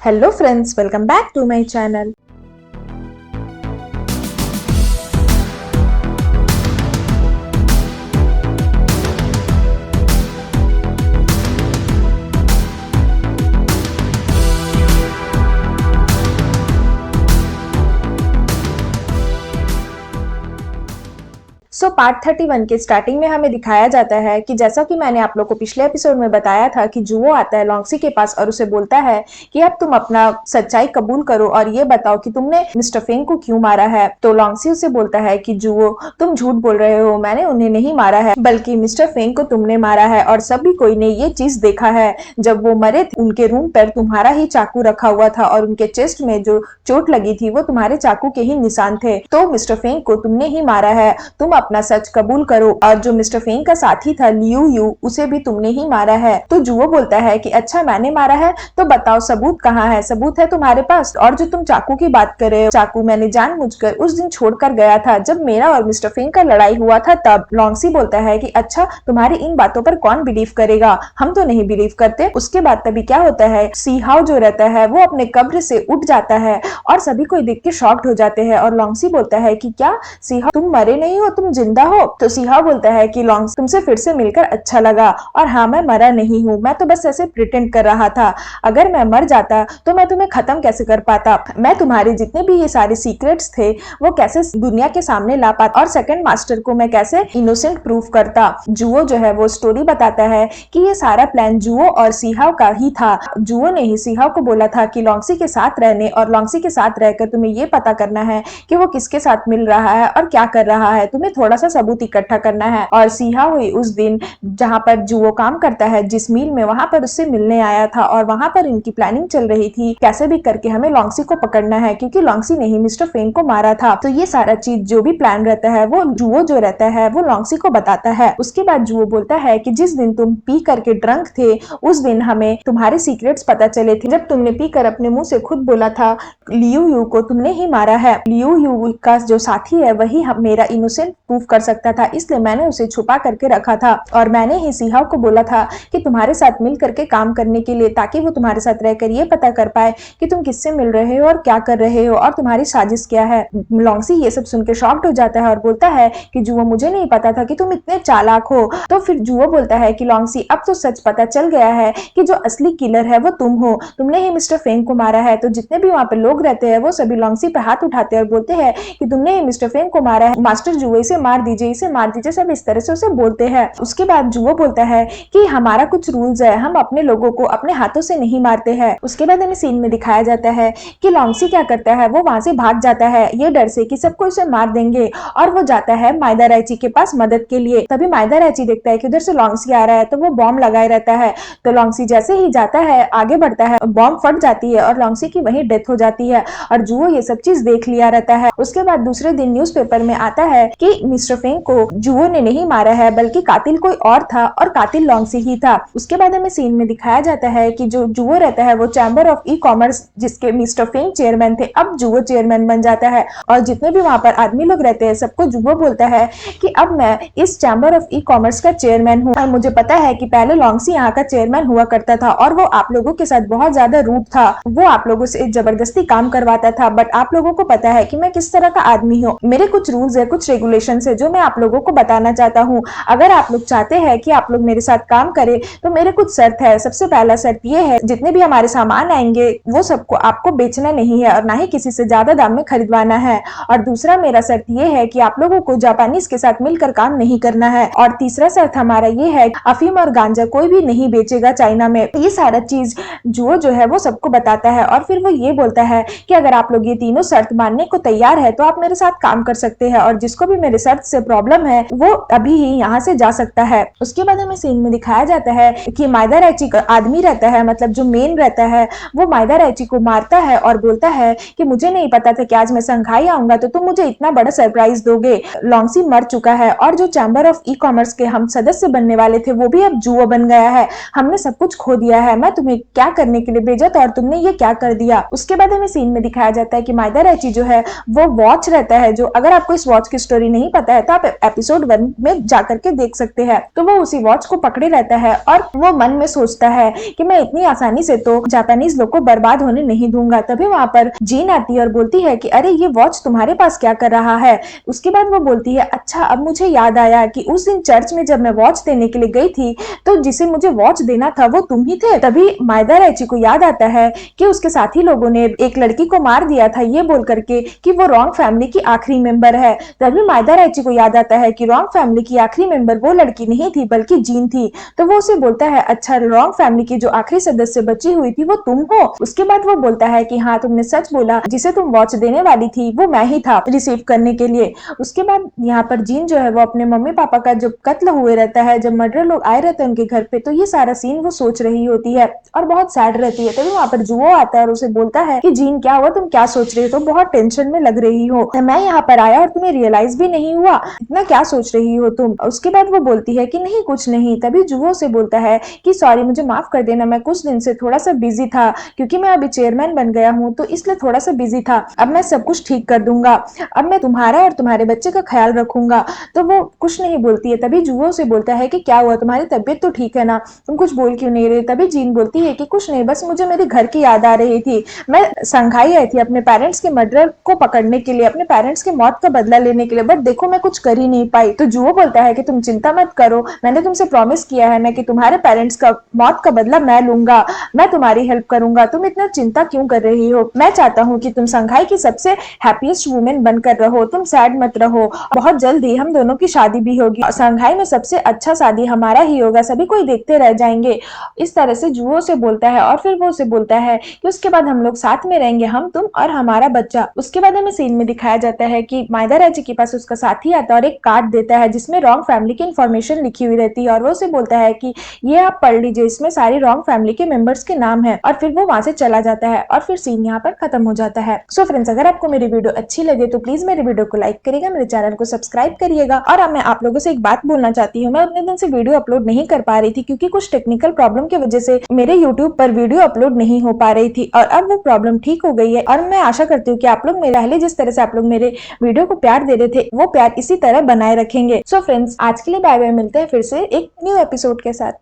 Hello friends, welcome back to my channel. Part 31 के starting में हमें दिखाया जाता है कि जैसा कि मैंने आप लोग को पिछले एपिसोड में बताया था कि जुवो आता है लॉन्गसी के पास और उसे बोलता है कि अब तुम अपना सच्चाई कबूल करो और ये बताओ कि तुमने मिस्टर फेंग को क्यों मारा है। तो लॉन्गसी उसे बोलता है कि जुवो तुम झूठ बोल रहे हो, मैंने उन्हें नहीं मारा है बल्कि मिस्टर फेंग को तुमने मारा है और सभी कोई ने ये चीज देखा है। जब वो मरे थे उनके रूम पर तुम्हारा ही चाकू रखा हुआ था और उनके चेस्ट में जो चोट लगी थी वो तुम्हारे चाकू के ही निशान थे। तो मिस्टर फेंग को तुमने ही मारा है, तुम अपना सच कबूल करो। और जो मिस्टर फेंग का साथी था लियू यू उसे भी तुमने ही मारा है। तो जुवो बोलता है कि अच्छा मैंने मारा है तो बताओ सबूत कहाँ है, सबूत है तुम्हारे पास। और जो तुम चाकू की बात कर रहे हो, चाकू मैंने जानबूझकर उस दिन छोड़कर गया था जब मेरा और मिस्टर फेंग का लड़ाई हुआ था तब। लॉन्गसी बोलता है कि अच्छा तुम्हारी इन बातों पर कौन बिलीव करेगा, हम तो नहीं बिलीव करते। उसके बाद तभी क्या होता है, सीहाओ जो रहता है वो अपने कब्र से उठ जाता है और सभी कोई देख के शॉक्ड हो जाते हैं। और लॉन्गसी बोलता है कि क्या सीहाओ तुम मरे नहीं हो, तुम जिंदा हो। तो सीहाओ बोलता है कि लॉन्गसी तुमसे फिर से मिलकर अच्छा लगा और हाँ मैं मरा नहीं हूँ, मैं तो बस ऐसे प्रिटेंड कर रहा था। अगर मैं मर जाता तो मैं तुम्हें खत्म कैसे कर पाता, मैं तुम्हारे जितने भी ये सारे सीक्रेट्स थे वो कैसे दुनिया के सामने ला पाता और सेकंड मास्टर को मैं कैसे इनोसेंट प्रूफ करता। जुवो जो है वो स्टोरी बताता है कि ये सारा प्लान जुवो और सीहाओ का ही था। जुवो ने ही सीहाओ को बोला था कि लॉन्गसी के साथ रहने और लॉन्गसी के साथ रहकर तुम्हें ये पता करना है कि वो किसके साथ मिल रहा है और क्या कर रहा है, तुम्हें थोड़ा सा सबूत इकट्ठा करना है। और सीहाओ ही उस दिन जहां पर जुवो काम करता है जिस मील में, वहां पर उससे मिलने आया था और वहां पर इनकी प्लानिंग चल रही थी कैसे भी करके हमें लॉन्गसी को पकड़ना है क्योंकि लॉन्गसी ने ही मिस्टर फेंग को मारा था। तो ये सारा चीज जो भी प्लान रहता है वो जुवो जो रहता है वो लॉन्गसी को बताता है। उसके बाद जुवो बोलता है कि जिस दिन तुम पी करके ड्रंक थे उस दिन हमें तुम्हारे सीक्रेट्स पता चले थे, जब तुमने पी कर अपने मुंह से खुद बोला था लियू यू को तुमने ही मारा है। लियू यू का जो साथी है वही मेरा इनोसेंट प्रूफ कर सकता था, इसलिए मैंने उसे छुपा करके रखा था और मैंने ही सीहाओ को बोला था कि तुम्हारे साथ मिल करके काम करने के लिए, ताकि वो तुम्हारे साथ रहकर ये पता कर पाए कि तुम किससे मिल रहे हो और क्या कर रहे हो और तुम्हारी साजिश क्या है। लॉन्गसी ये सब सुन के शॉक्ड हो जाता है और बोलता है कि जुवो मुझे नहीं पता था कि तुम इतने चालाक हो। तो फिर जुवो बोलता है कि लॉन्गसी अब तो सच पता चल गया है कि जो असली किलर है वो तुम हो, तुमने ही मिस्टर फेंग को मारा है। तो जितने भी वहां पे लोग रहते हैं वो सभी लॉन्गसी पे हाथ उठाते हैं और बोलते हैं कि तुमने ही मिस्टर फेंग को मारा है, मास्टर जुवो इसे मार दीजिए, इसे मार दीजिए, सब इस तरह से उसे बोलते हैं। उसके बाद जुवो बोलता है कि हमारा कुछ रूल्स है, हम अपने लोगों को अपने हाथों से नहीं मारते हैं। उसके बाद हमें सीन में दिखाया जाता है कि लॉन्गसी क्या करता है, वो वहां से भाग जाता है ये डर से कि सबको उसे मार देंगे और वो जाता है माइदा राइची के पास मदद के लिए। तभी माइदा राइची देखता है कि उधर से लॉन्गसी आ रहा है तो वो बॉम्ब लगाए रहता है। तो लॉन्गसी जैसे ही जाता है आगे बढ़ता है, बॉम्ब फट जाती है और लॉन्गसी की वहीं डेथ हो जाती है और जुवो ये सब चीज देख लिया रहता है। उसके बाद दूसरे दिन न्यूज़पेपर में आता है कि मिस्टर फेंग को जुवो ने नहीं मारा है बल्कि कातिल कोई और था और कातिल लॉन्गसी ही था। उसके बाद हमें सीन में दिखाया जाता है कि जो जुवो रहता है वो चैम्बर ऑफ ई कॉमर्स जिसके मिस्टर फेंग चेयरमैन थे, अब जुवो चेयरमैन बन जाता है और जितने भी वहां पर आदमी लोग रहते हैं सबको जुवो बोलता है कि अब मैं इस चैम्बर ऑफ ई कॉमर्स का चेयरमैन हूँ और मुझे पता है कि पहले लॉन्गसी यहाँ का चेयरमैन हुआ करता था और वो आप लोगों के साथ बहुत ज्यादा रूड था, वो आप लोगों से जबरदस्ती काम करवाता था, बट आप लोगों को पता है कि मैं किस तरह का आदमी हूँ। मेरे कुछ रूल्स है, कुछ रेगुलेशन है जो मैं आप लोगों को बताना चाहता हूँ। अगर आप लोग चाहते हैं कि आप लोग मेरे साथ काम करें तो मेरे कुछ शर्त है। सबसे पहला शर्त ये है, जितने भी हमारे सामान आएंगे वो सबको आपको बेचना नहीं है और ना ही किसी से ज्यादा दाम में खरीदवाना है। और दूसरा मेरा शर्त ये है कि आप लोगों को जापानीज के साथ मिलकर काम नहीं करना है। और तीसरा शर्त हमारा ये है, अफीम और गांजा कोई भी नहीं बेचेगा चाइना में। ये सारा चीज जो है वो सबको बताता है और फिर वो ये बोलता है कि अगर आप लोग ये तीनों शर्त मानने को तैयार है तो आप मेरे साथ काम कर सकते हैं और जिसको भी मेरे शर्त से प्रॉब्लम है वो अभी ही यहाँ से जा सकता है। उसके बाद हमें सीन में दिखाया जाता है कि माइदा राइची का आदमी रहता है, मतलब जो मेन रहता है, वो माइदा राइची को मारता है और बोलता है कि मुझे नहीं पता था कि आज मैं संघाई आऊंगा तो तुम मुझे इतना बड़ा सरप्राइज दोगे। लॉन्गसी मर चुका है और जो चैम्बर ऑफ ई कॉमर्स के हम सदस्य बनने वाले थे वो भी अब जुवो बन गया है, हमने सब कुछ खो दिया है, मैं तुम्हें क्या करने के लिए भेजा था और तुमने ये क्या कर दिया। उसके बाद हमें सीन में दिखाया जाता है कि माइदा राइची जो है वो वॉच रहता है, जो अगर आपको इस वॉच की स्टोरी नहीं पता आता है तो आप एपिसोड 1 में जाकर के देख सकते हैं। तो वो उसी वॉच को पकड़े रहता है और वो मन में सोचता है कि मैं इतनी आसानी से तो जापानीज लोग को बर्बाद होने नहीं दूंगा। तभी वहां पर जीन आती है और बोलती है कि अरे ये वॉच तुम्हारे पास क्या कर रहा है। उसके बाद वो बोलती है अच्छा अब मुझे याद आया कि उस दिन चर्च में जब मैं वॉच देने के लिए गई थी तो जिसे मुझे वॉच देना था वो तुम ही थे। तभी मायदा रैची को याद आता है कि उसके साथी लोगों ने एक लड़की को मार दिया था ये बोल करके कि वो रॉन्ग फैमिली की आखिरी मेंबर है। तभी मायदा रैची को याद आता है कि रॉन्ग फैमिली की आखिरी मेंबर वो लड़की नहीं थी बल्कि जीन थी। तो वो उसे बोलता है अच्छा रॉन्ग फैमिली की जो आखिरी सदस्य बची हुई थी वो तुम हो। उसके बाद वो बोलता है कि हाँ तुमने सच बोला, जिसे तुम वॉच देने वाली थी वो मैं ही था रिसीव करने के लिए। उसके बाद यहाँ पर जीन जो है वो अपने मम्मी पापा का जो कत्ल हुए रहता है, जब मर्डर लोग आए रहते हैं उनके घर पे, तो ये सारा सीन वो सोच रही होती है और बहुत सैड रहती है। तभी वहां पर जुओ आता है और उसे बोलता है कि जीन क्या हुआ, तुम क्या सोच रही हो, तुम बहुत टेंशन में लग रही हो, मैं यहाँ पर आया और तुम्हें रियलाइज भी नहीं हुआ, इतना क्या सोच रही हो तुम। उसके बाद वो बोलती है कि नहीं कुछ नहीं। तभी जुओ से बोलता है कि सॉरी मुझे माफ कर देना, मैं कुछ दिन से थोड़ा सा बिजी था क्योंकि मैं अभी चेयरमैन बन गया हूँ तो इसलिए थोड़ा सा बिजी था, अब मैं सब कुछ ठीक कर दूंगा, अब मैं तुम्हारा और तुम्हारे बच्चे का ख्याल रखूंगा। तो वो कुछ नहीं बोलती है। तभी जुओ से बोलता है कि क्या हुआ, तुम्हारी तबीयत तो ठीक है ना, तुम कुछ बोल क्यों नहीं रहे। तभी जीन बोलती है कि कुछ नहीं, बस मुझे मेरे घर की याद आ रही थी, मैं संघाई आई थी अपने पेरेंट्स के मर्डर को पकड़ने के लिए, अपने पेरेंट्स के मौत का बदला लेने के लिए, बट देखो मैं कुछ कर ही नहीं पाई। तो जुओ बोलता है कि तुम चिंता मत करो, मैंने तुमसे प्रॉमिस किया है ना कि तुम्हारे पेरेंट्स का मौत का बदला मैं लूंगा, मैं तुम्हारी हेल्प करूंगा, तुम इतना चिंता क्यों कर रही हो। मैं चाहता हूँ कि तुम संघाई की सबसे हैप्पीएस्ट वुमेन बनकर रहो, तुम सैड मत रहो, बहुत जल्दी हम दोनों की शादी भी होगी, संघाई में सबसे अच्छा शादी हमारा ही होगा, सभी कोई देखते रह जाएंगे। इस तरह से जुओ से बोलता है और फिर वो उसे बोलता है कि उसके बाद हम लोग साथ में रहेंगे, हम तुम और हमारा बच्चा। उसके बाद हमें सीन में दिखाया जाता है कि मायदा रैची के पास उसका साथी आता है और एक कार्ड देता है जिसमें रॉन्ग फैमिली की इन्फॉर्मेशन लिखी हुई रहती है और वो उसे बोलता है कि ये आप पढ़ लीजिए, इसमें सारी रॉन्ग फैमिली के मेंबर्स के नाम है। और फिर वो वहां से चला जाता है और फिर सीन यहाँ पर खत्म हो जाता है। सो फ्रेंड्स अगर आपको मेरी वीडियो अच्छी लगे तो प्लीज मेरे वीडियो को लाइक करिएगा, मेरे चैनल को सब्सक्राइब करिएगा। और अब मैं आप लोगों से एक बात बोलना चाहती हूँ, मैं उतने दिन से वीडियो अपलोड नहीं कर पा रही थी क्योंकि कुछ टेक्निकल प्रॉब्लम की वजह से मेरे यूट्यूब पर वीडियो अपलोड नहीं हो पा रही थी और अब वो प्रॉब्लम ठीक हो गई है। और मैं आशा करती हूँ कि आप लोग मेरे पहले जिस तरह से आप लोग मेरे वीडियो को प्यार दे रहे थे वो प्यार इसी तरह बनाए रखेंगे। सो फ्रेंड्स आज के लिए बाय बाय, मिलते हैं फिर से एक न्यू एपिसोड के साथ।